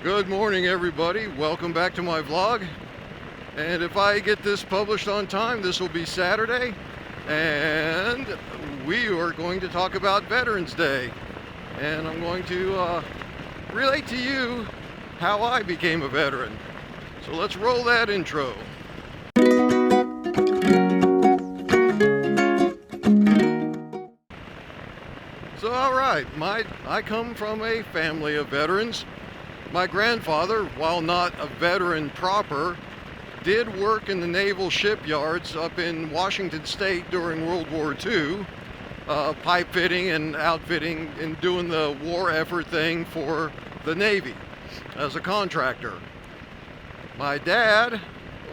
Good morning, everybody. Welcome back to my vlog. And if I get this published on time, this will be Saturday. And we are going to talk about Veterans Day. And I'm going to relate to you how I became a veteran. So let's roll that intro. So alright, I come from a family of veterans. My grandfather, while not a veteran proper, did work in the naval shipyards up in Washington State during World War II, pipe fitting and outfitting and doing the war effort thing for the Navy as a contractor. My dad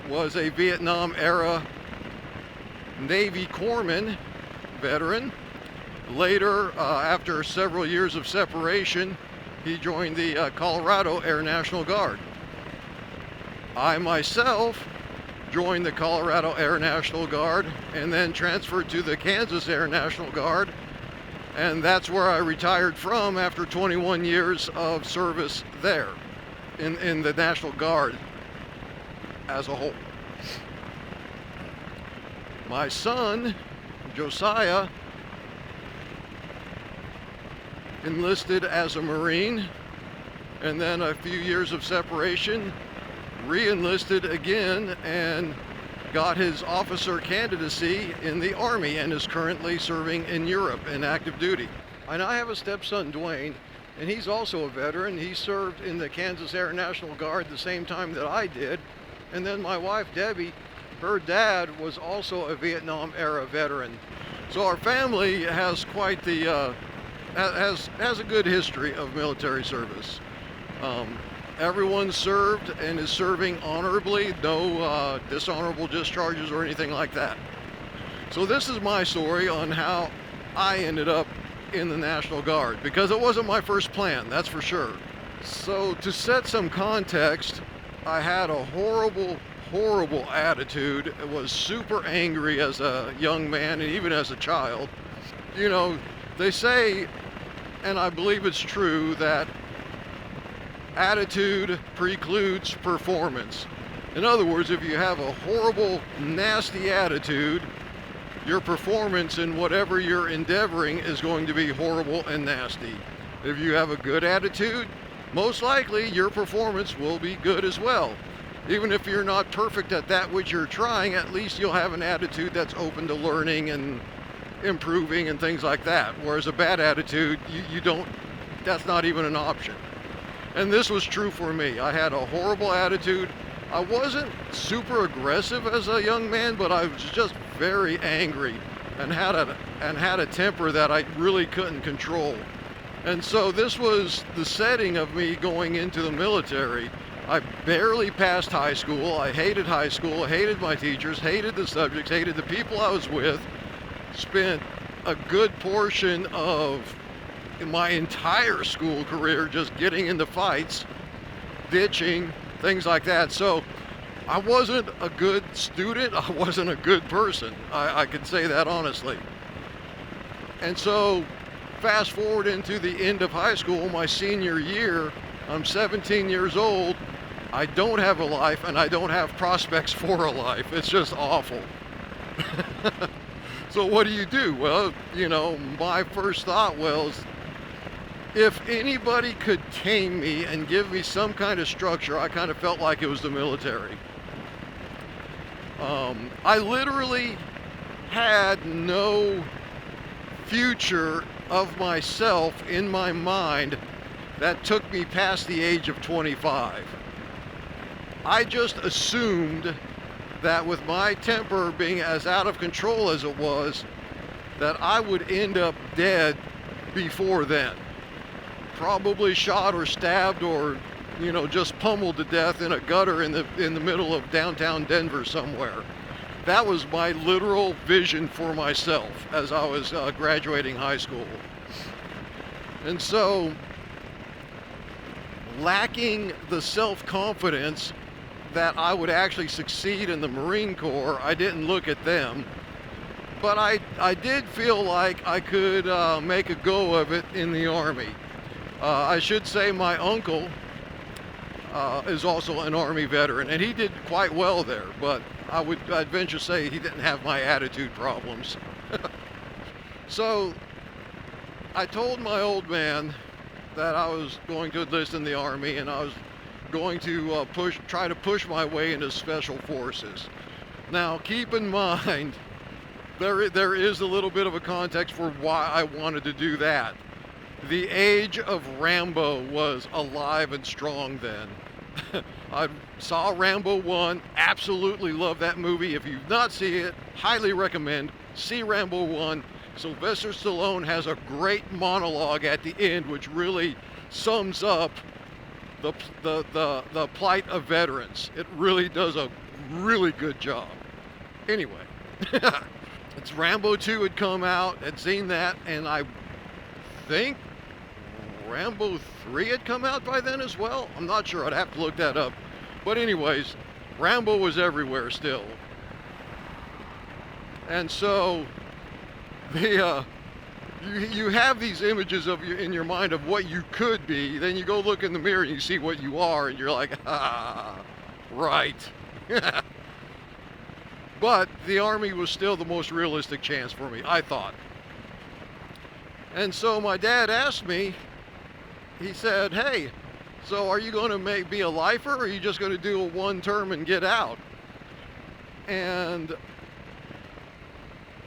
was a Vietnam era Navy corpsman veteran. Later, after several years of separation, he joined the Colorado Air National Guard. I myself joined the Colorado Air National Guard and then transferred to the Kansas Air National Guard, and that's where I retired from after 21 years of service there in the National Guard as a whole. My son, Josiah, enlisted as a Marine, and then a few years of separation, re-enlisted again and got his officer candidacy in the Army and is currently serving in Europe in active duty. And I have a stepson, Dwayne, and he's also a veteran. He served in the Kansas Air National Guard the same time that I did. And then my wife, Debbie, her dad was also a Vietnam era veteran. So our family has quite the has a good history of military service. Everyone served and is serving honorably, no dishonorable discharges or anything like that. So this is my story on how I ended up in the National Guard, because it wasn't my first plan, that's for sure. So to set some context, I had a horrible attitude. I was super angry as a young man and even as a child. You know, they say, and I believe it's true, that attitude precludes performance. In other words, if you have a horrible, nasty attitude, your performance in whatever you're endeavoring is going to be horrible and nasty. If you have a good attitude, most likely your performance will be good as well. Even if you're not perfect at that which you're trying, at least you'll have an attitude that's open to learning and improving and things like that. Whereas a bad attitude, you don't, that's not even an option. And this was true for me. I had a horrible attitude. I wasn't super aggressive as a young man, but I was just very angry and had a temper that I really couldn't control. And so this was the setting of me going into the military. I barely passed high school. I hated high school, hated my teachers, hated the subjects, hated the people I was with. Spent a good portion of my entire school career just getting into fights, ditching, things like that. So I wasn't a good student. I wasn't a good person. I could say that honestly. And so fast forward into the end of high school, my senior year, I'm 17 years old. I don't have a life and I don't have prospects for a life. It's just awful. So what do? Well, you know, my first thought was, if anybody could tame me and give me some kind of structure, I kind of felt like it was the military. I literally had no future of myself in my mind that took me past the age of 25. I just assumed that with my temper being as out of control as it was, that I would end up dead before then. Probably shot or stabbed or, you know, just pummeled to death in a gutter in the middle of downtown Denver somewhere. That was my literal vision for myself as I was graduating high school. And so, lacking the self-confidence that I would actually succeed in the Marine Corps, I didn't look at them. But I did feel like I could make a go of it in the Army. I should say my uncle is also an Army veteran, and he did quite well there, but I'd venture to say he didn't have my attitude problems. So I told my old man that I was going to enlist in the Army, and I was going to try to push my way into Special Forces. Now, keep in mind, there is a little bit of a context for why I wanted to do that. The age of Rambo was alive and strong then. I saw Rambo 1, absolutely love that movie. If you've not seen it, highly recommend. See Rambo 1. Sylvester Stallone has a great monologue at the end, which really sums up the plight of veterans. It really does a really good job. Anyway, it's Rambo 2 had come out, had seen that, and I think Rambo 3 had come out by then as well. I'm not sure, I'd have to look that up. But anyways, Rambo was everywhere still. And so you have these images of you in your mind of what you could be, then you go look in the mirror and you see what you are, and you're like, ah, right. But the Army was still the most realistic chance for me, I thought. And so my dad asked me, he said, hey, so are you going to be a lifer, or are you just going to do a one term and get out? And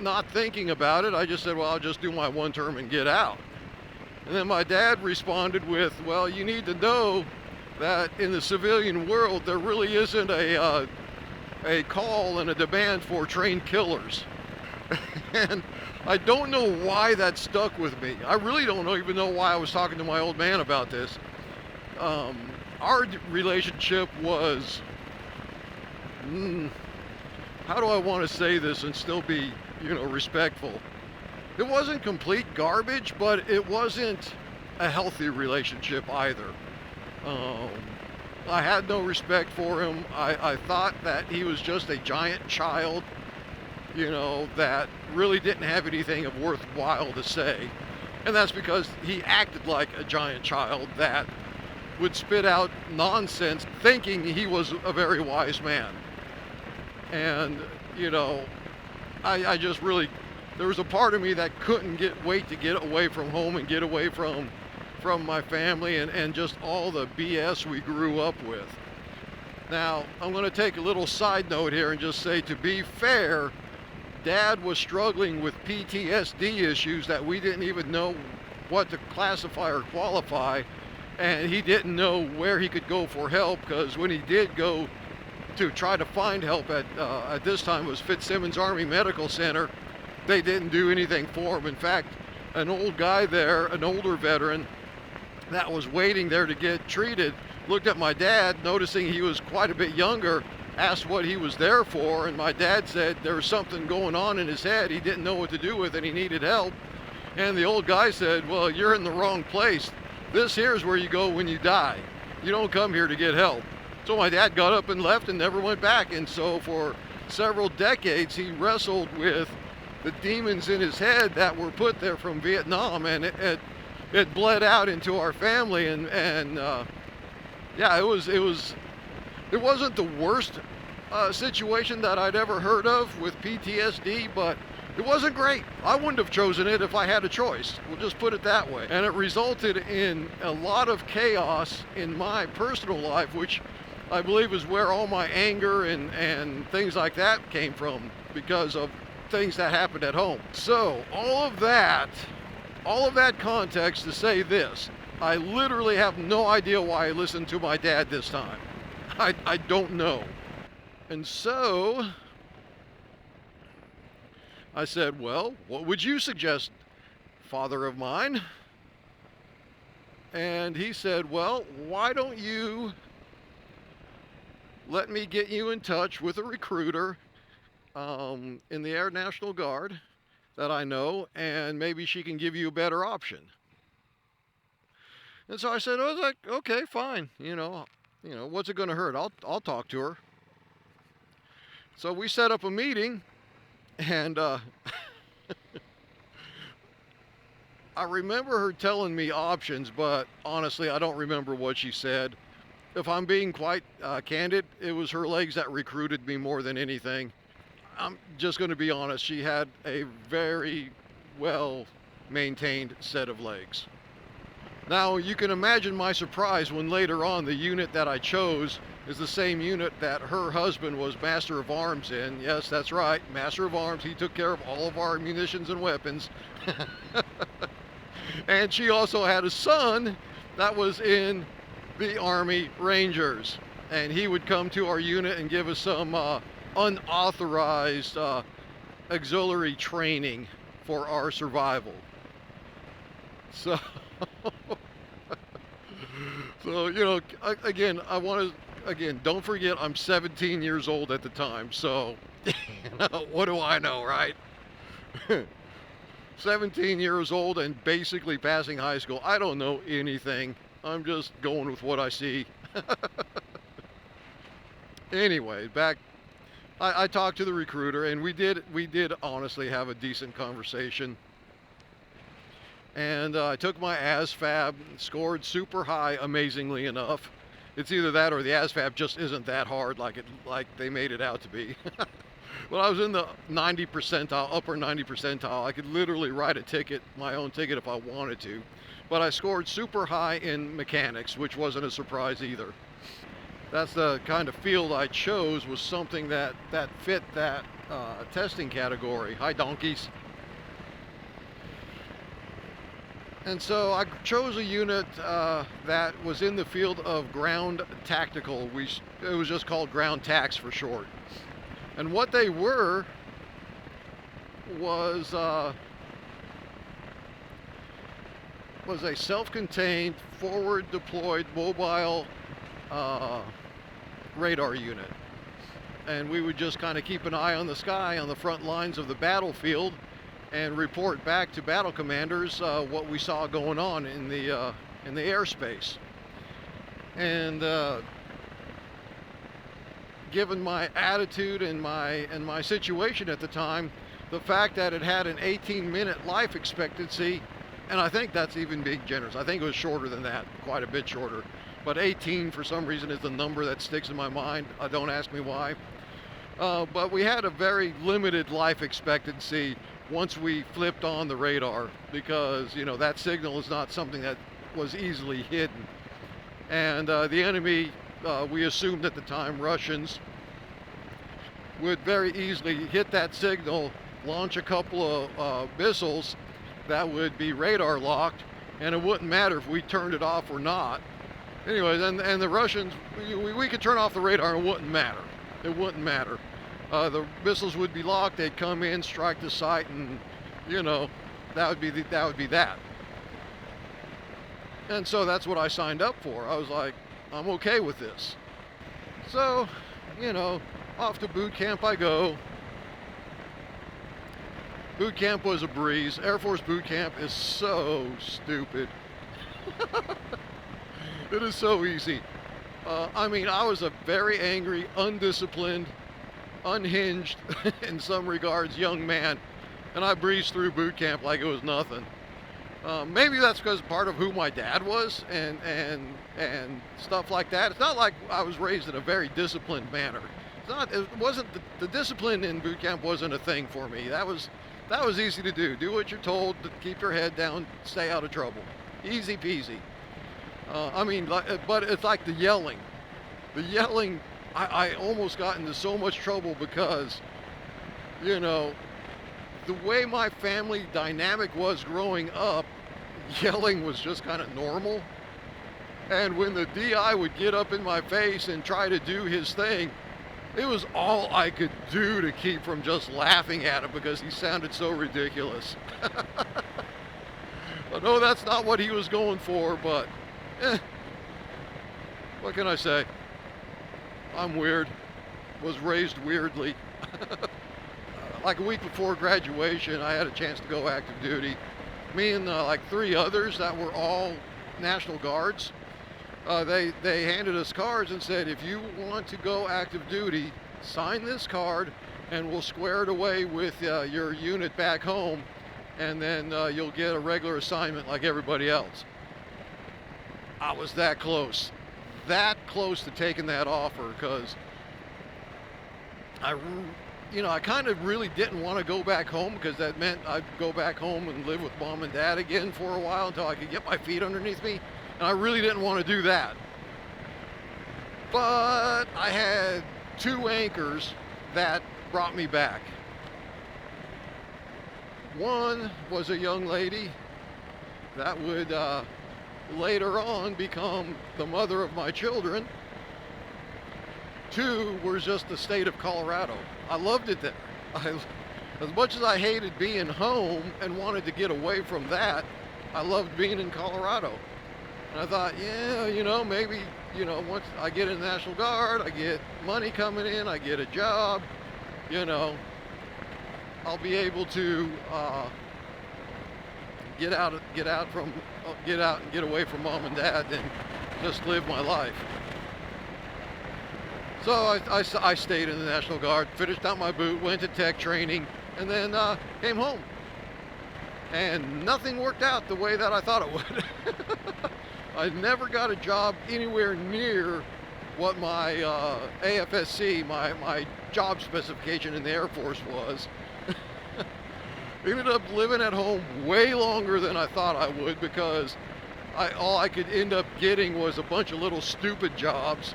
not thinking about it, I just said, well, I'll just do my one term and get out. And then my dad responded with, well, you need to know that in the civilian world, there really isn't a call and a demand for trained killers. And I don't know why that stuck with me. I really don't even know why I was talking to my old man about this. Our relationship was, how do I want to say this and still be, respectful? It wasn't complete garbage, but it wasn't a healthy relationship either. I had no respect for him. I thought that he was just a giant child, that really didn't have anything of worthwhile to say. And that's because he acted like a giant child that would spit out nonsense thinking he was a very wise man. And, I just really, there was a part of me that couldn't wait to get away from home and get away from my family and just all the BS we grew up with. Now, I'm going to take a little side note here and just say, to be fair, Dad was struggling with PTSD issues that we didn't even know what to classify or qualify, and he didn't know where he could go for help, because when he did go to try to find help at this time it was Fitzsimmons Army Medical Center, they didn't do anything for him. In fact, an old guy there, an older veteran that was waiting there to get treated, looked at my dad, noticing he was quite a bit younger, asked what he was there for, and my dad said there was something going on in his head, he didn't know what to do with it, he needed help. And the old guy said, well, you're in the wrong place. This here is where you go when you die. You don't come here to get help. So my dad got up and left and never went back. And so for several decades, he wrestled with the demons in his head that were put there from Vietnam, and it bled out into our family. And yeah, it wasn't the worst situation that I'd ever heard of with PTSD, but it wasn't great. I wouldn't have chosen it if I had a choice. We'll just put it that way. And it resulted in a lot of chaos in my personal life, which I believe is where all my anger and things like that came from, because of things that happened at home. So all of that context to say this, I literally have no idea why I listened to my dad this time. I don't know. And so I said, well, what would you suggest, father of mine? And he said, well, why don't you let me get you in touch with a recruiter in the Air National Guard that I know, and maybe she can give you a better option. And so I said, I was like, okay, fine. What's it going to hurt? I'll talk to her. So we set up a meeting, and I remember her telling me options, but honestly, I don't remember what she said. if I'm being quite candid, it was her legs that recruited me more than anything. I'm just going to be honest. She had a very well maintained set of legs. Now, you can imagine my surprise when later on the unit that I chose is the same unit that her husband was Master of Arms in. Yes, that's right, Master of Arms. He took care of all of our munitions and weapons. And she also had a son that was in the Army Rangers. And he would come to our unit and give us some unauthorized auxiliary training for our survival. So, again, I want to, again, don't forget I'm 17 years old at the time. So, what do I know, right? 17 years old and basically passing high school. I don't know anything. I'm just going with what I see. Anyway, I talked to the recruiter, and we did honestly have a decent conversation. And I took my ASFAB, scored super high, amazingly enough. It's either that or the ASFAB just isn't that hard like they made it out to be. But I was in the 90 percentile, upper 90 percentile. I could literally write a ticket, my own ticket, if I wanted to. But I scored super high in mechanics, which wasn't a surprise either. That's the kind of field I chose, was something that fit that testing category. Hi, donkeys. And so I chose a unit that was in the field of ground tactical. It was just called ground tacs for short. And what they were was a self-contained, forward-deployed mobile radar unit. And we would just kind of keep an eye on the sky on the front lines of the battlefield and report back to battle commanders what we saw going on in the airspace. And given my attitude and my situation at the time, the fact that it had an 18-minute life expectancy, and I think that's even being generous. I think it was shorter than that, quite a bit shorter. But 18 for some reason is the number that sticks in my mind. Don't ask me why. But we had a very limited life expectancy once we flipped on the radar, because that signal is not something that was easily hidden. And the enemy, we assumed at the time, Russians, would very easily hit that signal, launch a couple of missiles that would be radar locked, and it wouldn't matter if we turned it off or not. Anyways, and the Russians, we could turn off the radar and it wouldn't matter. It wouldn't matter. The missiles would be locked. They'd come in, strike the site, and that would be that. And so that's what I signed up for. I was like, I'm okay with this. So, off to boot camp I go. Boot camp was a breeze. Air Force boot camp is so stupid. It is so easy. I was a very angry, undisciplined, unhinged, in some regards, young man, and I breezed through boot camp like it was nothing. Maybe that's because part of who my dad was and stuff like that. It's not like I was raised in a very disciplined manner. It wasn't the discipline in boot camp wasn't a thing for me. That was easy to do. Do what you're told, to keep your head down, stay out of trouble. Easy peasy. But it's like the yelling. The yelling, I almost got into so much trouble because, the way my family dynamic was growing up, yelling was just kind of normal. And when the DI would get up in my face and try to do his thing, it was all I could do to keep from just laughing at him because he sounded so ridiculous. I know that's not what he was going for, but what can I say? I'm weird. Was raised weirdly. Like a week before graduation, I had a chance to go active duty. Me and like 3 others that were all National Guards. They handed us cards and said, if you want to go active duty, sign this card and we'll square it away with your unit back home, and then you'll get a regular assignment like everybody else. I was that close. that close to taking that offer because I kind of really didn't want to go back home because that meant I'd go back home and live with mom and dad again for a while until I could get my feet underneath me. And I really didn't want to do that. But I had two anchors that brought me back. One was a young lady that would later on become the mother of my children. Two was just the state of Colorado. I loved it there. As much as I hated being home and wanted to get away from that, I loved being in Colorado. And I thought, yeah, maybe, once I get in the National Guard, I get money coming in, I get a job, I'll be able to get out and get away from mom and dad and just live my life. So I stayed in the National Guard, finished out my boot, went to tech training, and then came home. And nothing worked out the way that I thought it would. I never got a job anywhere near what my AFSC, my job specification in the Air Force was. Ended up living at home way longer than I thought I would because all I could end up getting was a bunch of little stupid jobs.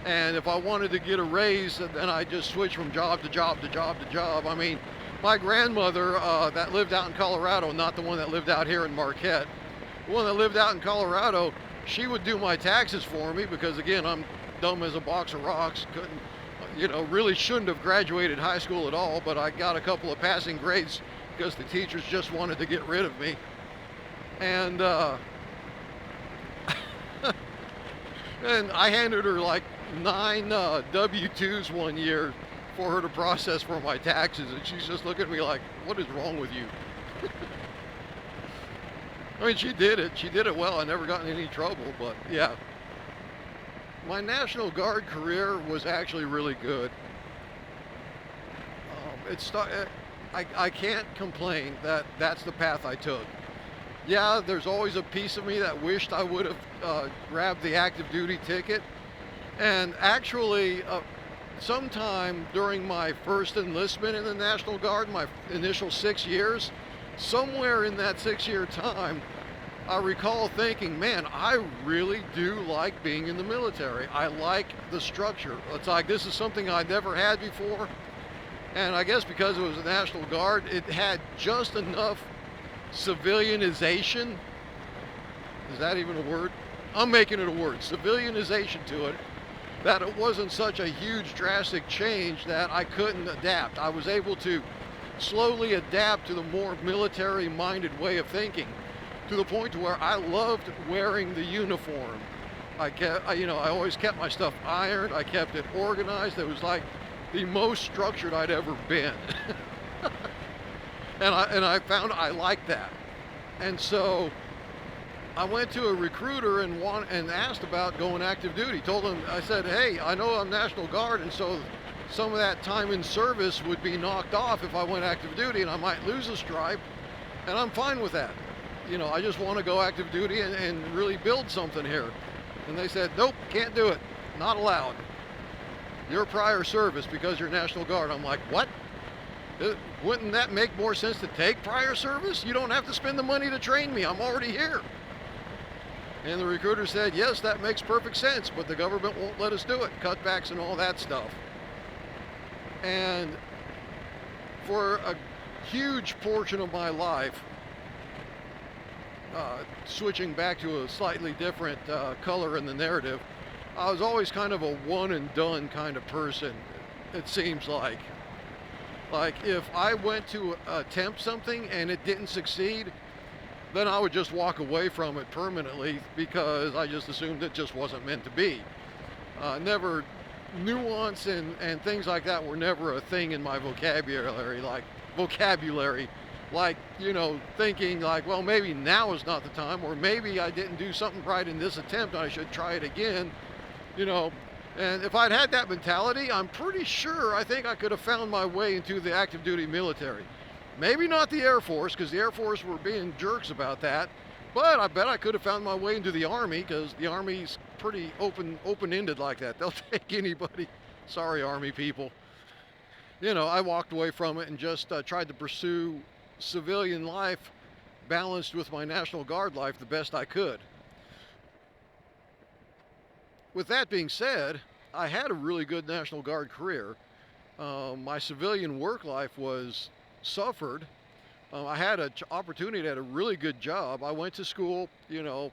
And if I wanted to get a raise, then I just switched from job to job to job to job. I mean, my grandmother that lived out in Colorado, not the one that lived out here in Marquette, the one that lived out in Colorado, she would do my taxes for me because, again, I'm dumb as a box of rocks. Really shouldn't have graduated high school at all, but I got a couple of passing grades because the teachers just wanted to get rid of me. And and I handed her like 9 W-2s one year for her to process for my taxes, and she's just looking at me like, what is wrong with you? I mean, she did it well. I never got in any trouble, but yeah. My National Guard career was actually really good. I can't complain that that's the path I took. Yeah, there's always a piece of me that wished I would have grabbed the active duty ticket. And actually, sometime during my first enlistment in the National Guard, my initial 6 years, somewhere in that 6-year time, I recall thinking, man, I really do like being in the military. I like the structure. It's like, this is something I never had before. And I guess because it was the National Guard, it had just enough civilianization. Is that even a word? I'm making it a word. Civilianization to it, that it wasn't such a huge drastic change that I couldn't adapt. I was able to slowly adapt to the more military-minded way of thinking, to the point to where I loved wearing the uniform. I always kept my stuff ironed. I kept it organized. It was like the most structured I'd ever been. and I found I liked that. And so I went to a recruiter and asked about going active duty. Told him, I said, hey, I know I'm National Guard, and so some of that time in service would be knocked off if I went active duty, and I might lose a stripe, and I'm fine with that. I just want to go active duty and really build something here. And they said, nope, can't do it. Not allowed. Your prior service because you're National Guard. I'm like, what? Wouldn't that make more sense to take prior service? You don't have to spend the money to train me. I'm already here. And the recruiter said, yes, that makes perfect sense, but the government won't let us do it. Cutbacks and all that stuff. And for a huge portion of my life, switching back to a slightly different color in the narrative, I was always kind of a one and done kind of person, it seems like. Like if I went to attempt something and it didn't succeed, then I would just walk away from it permanently because I just assumed it just wasn't meant to be. Never nuance and things like that were never a thing in my vocabulary, thinking like, well, maybe now is not the time, or maybe I didn't do something right in this attempt and I should try it again, And if I'd had that mentality, I'm pretty sure I think I could have found my way into the active duty military. Maybe not the Air Force, because the Air Force were being jerks about that, but I bet I could have found my way into the Army, because the Army's pretty open-ended like that. They'll take anybody. Sorry, Army people. You know, I walked away from it and just tried to pursue civilian life balanced with my National Guard life the best I could. With that being said, I had a really good National Guard career. My civilian work life was suffered. I had an opportunity at a really good job. I went to school, you know,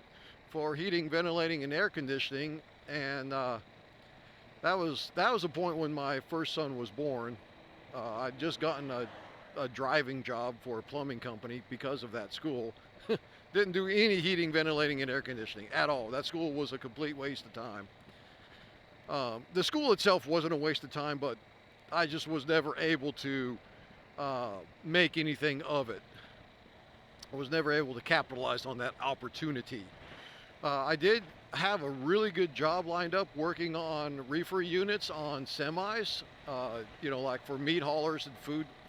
for heating, ventilating, and air conditioning, and that was a point when my first son was born. I'd just gotten a driving job for a plumbing company because of that school. Didn't do any heating, ventilating, and air conditioning at all. That school was a complete waste of time. The school itself wasn't a waste of time, but I just was never able to make anything of it. I was never able to capitalize on that opportunity. I did have a really good job lined up working on reefer units on semis, you know, like for meat haulers and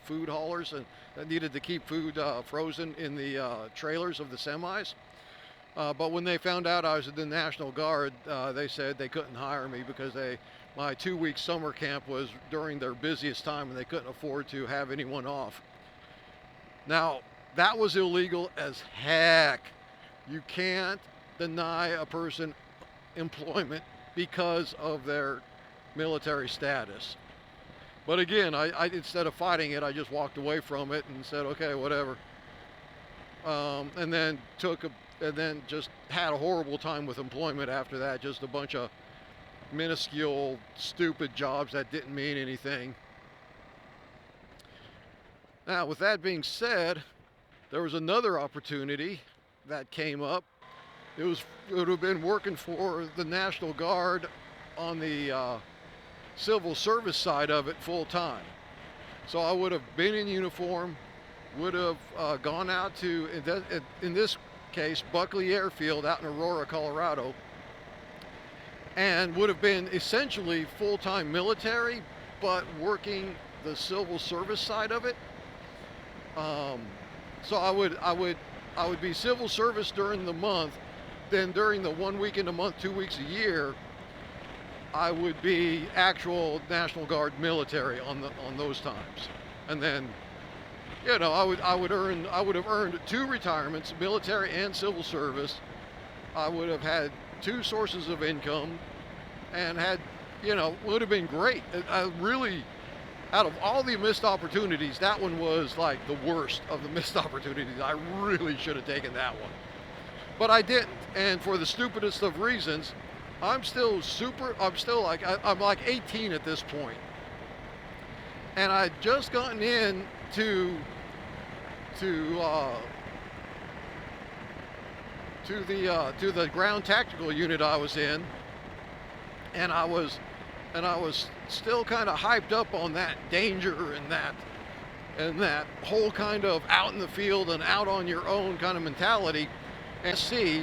food haulers, and that needed to keep food frozen in the trailers of the semis. But when they found out I was in the National Guard, they said they couldn't hire me because my 2-week summer camp was during their busiest time and they couldn't afford to have anyone off. Now, that was illegal as heck. You can't deny a person employment because of their military status. But again, I instead of fighting it, I just walked away from it and said, okay, whatever. And then just had a horrible time with employment after that. Just a bunch of minuscule, stupid jobs that didn't mean anything. Now, with that being said, there was another opportunity that came up. It would have been working for the National Guard on the civil service side of it full time. So I would have been in uniform, would have gone out to, in this case, Buckley Airfield out in Aurora, Colorado, and would have been essentially full-time military, but working the civil service side of it. So I would be civil service during the month. Then during the 1 week in a month, 2 weeks a year, I would be actual National Guard military on those times. And then, you know, I would have earned 2 retirements, military and civil service. I would have had 2 sources of income, and had, you know, would have been great. I really, out of all the missed opportunities, that one was like the worst of the missed opportunities. I really should have taken that one. But I didn't, and for the stupidest of reasons, I'm still like, I'm like 18 at this point. And I'd just gotten in to the ground tactical unit I was in, and I was still kind of hyped up on that danger and that whole kind of out in the field and out on your own kind of mentality. SC,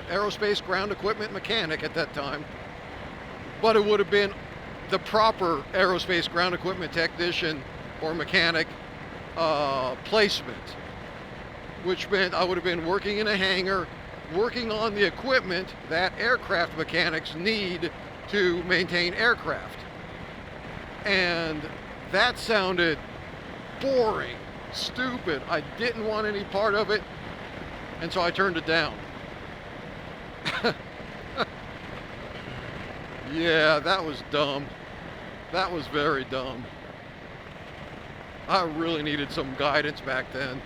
aerospace ground equipment mechanic at that time, but it would have been the proper aerospace ground equipment technician or mechanic placement, which meant I would have been working in a hangar, working on the equipment that aircraft mechanics need to maintain aircraft. And that sounded boring, stupid. I didn't want any part of it. And so I turned it down. Yeah, that was dumb. That was very dumb. I really needed some guidance back then.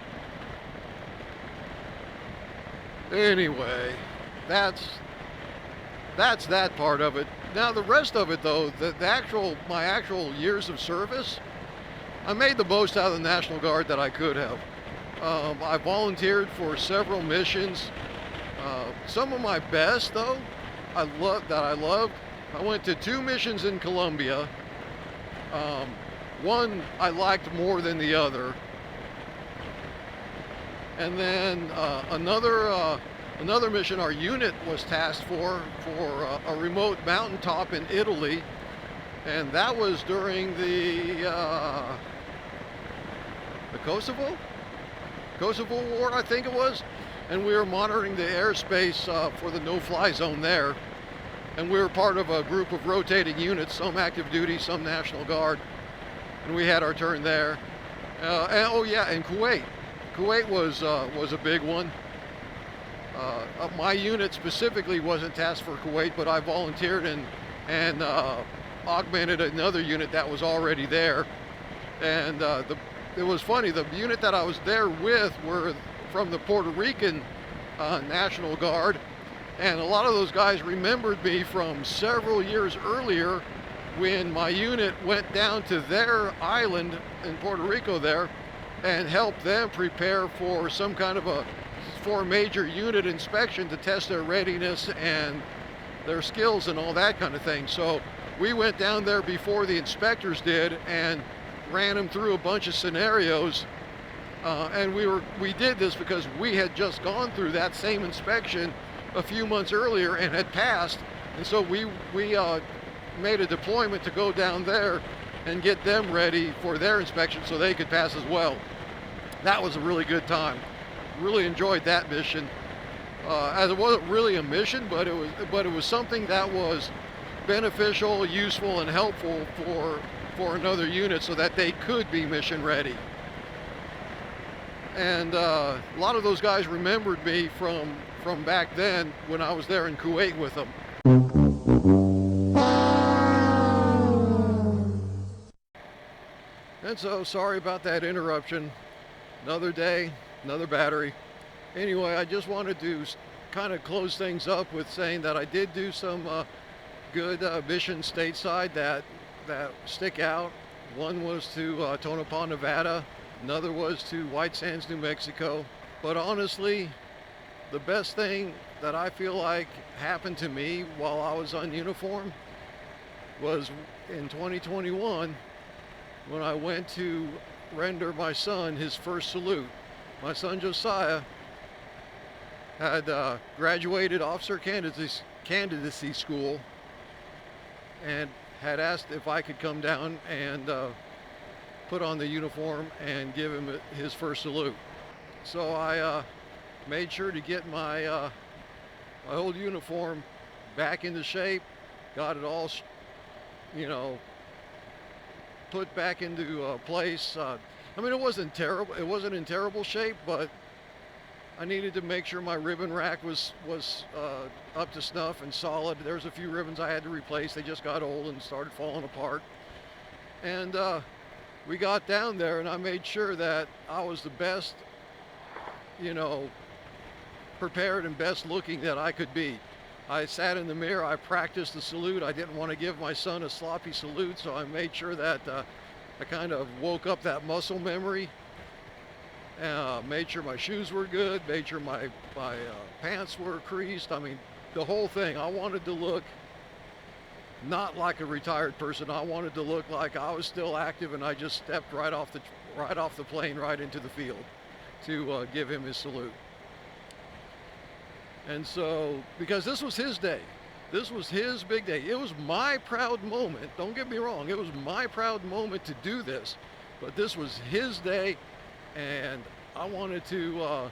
Anyway, that's that part of it. Now the rest of it, though, my actual years of service, I made the most out of the National Guard that I could have. I volunteered for several missions. Some of my best, though, I loved. I went to 2 missions in Colombia. One I liked more than the other. And then another mission our unit was tasked for a remote mountaintop in Italy, and that was during the Kosovo War, I think it was, and we were monitoring the airspace for the no-fly zone there. and we were part of a group of rotating units, some active duty, some National Guard, and we had our turn there. And, oh yeah, and Kuwait. Kuwait was a big one. My unit specifically wasn't tasked for Kuwait, but I volunteered and augmented another unit that was already there. And it was funny, the unit that I was there with were from the Puerto Rican National Guard, and a lot of those guys remembered me from several years earlier when my unit went down to their island in Puerto Rico there and helped them prepare for some kind of for a major unit inspection to test their readiness and their skills and all that kind of thing. So we went down there before the inspectors did and ran them through a bunch of scenarios, and we did this because we had just gone through that same inspection a few months earlier and had passed, and so we made a deployment to go down there and get them ready for their inspection so they could pass as well. That was a really good time. Really enjoyed that mission. As it wasn't really a mission, but it was something that was beneficial, useful, and helpful for another unit so that they could be mission ready. And a lot of those guys remembered me from back then when I was there in Kuwait with them. And so, sorry about that interruption. Another day, another battery. Anyway, I just wanted to kind of close things up with saying that I did do some good missions stateside that stick out. One was to Tonopah, Nevada. Another was to White Sands, New Mexico. But honestly, the best thing that I feel like happened to me while I was on uniform was in 2021 when I went to render my son his first salute. My son Josiah had graduated officer candidacy school and had asked if I could come down and put on the uniform and give him his first salute. So I made sure to get my old uniform back into shape, got it all, put back into place. I mean, it wasn't terrible. It wasn't in terrible shape, but I needed to make sure my ribbon rack was up to snuff and solid. There's a few ribbons I had to replace. They just got old and started falling apart. And we got down there, and I made sure that I was the best, prepared and best looking that I could be. I sat in the mirror, I practiced the salute. I didn't want to give my son a sloppy salute, so I made sure that I kind of woke up that muscle memory. Made sure my shoes were good, made sure my pants were creased. I mean, the whole thing. I wanted to look not like a retired person. I wanted to look like I was still active, and I just stepped right off the plane right into the field to give him his salute. And so, because this was his day, this was his big day. It was my proud moment. Don't get me wrong. It was my proud moment to do this, but this was his day, and I wanted to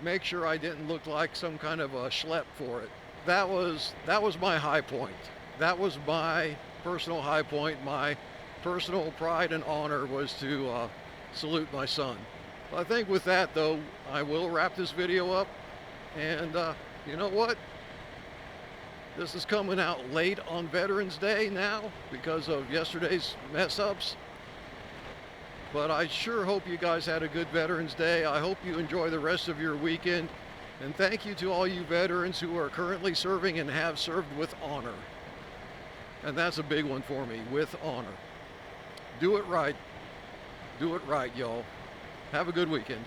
make sure I didn't look like some kind of a schlep for it. That was my high point. That was my personal high point. My personal pride and honor was to salute my son. I think with that, though, I will wrap this video up. And you know what? This is coming out late on Veterans Day now because of yesterday's mess-ups. But I sure hope you guys had a good Veterans Day. I hope you enjoy the rest of your weekend. And thank you to all you veterans who are currently serving and have served with honor. And that's a big one for me, with honor. Do it right. Do it right, y'all. Have a good weekend.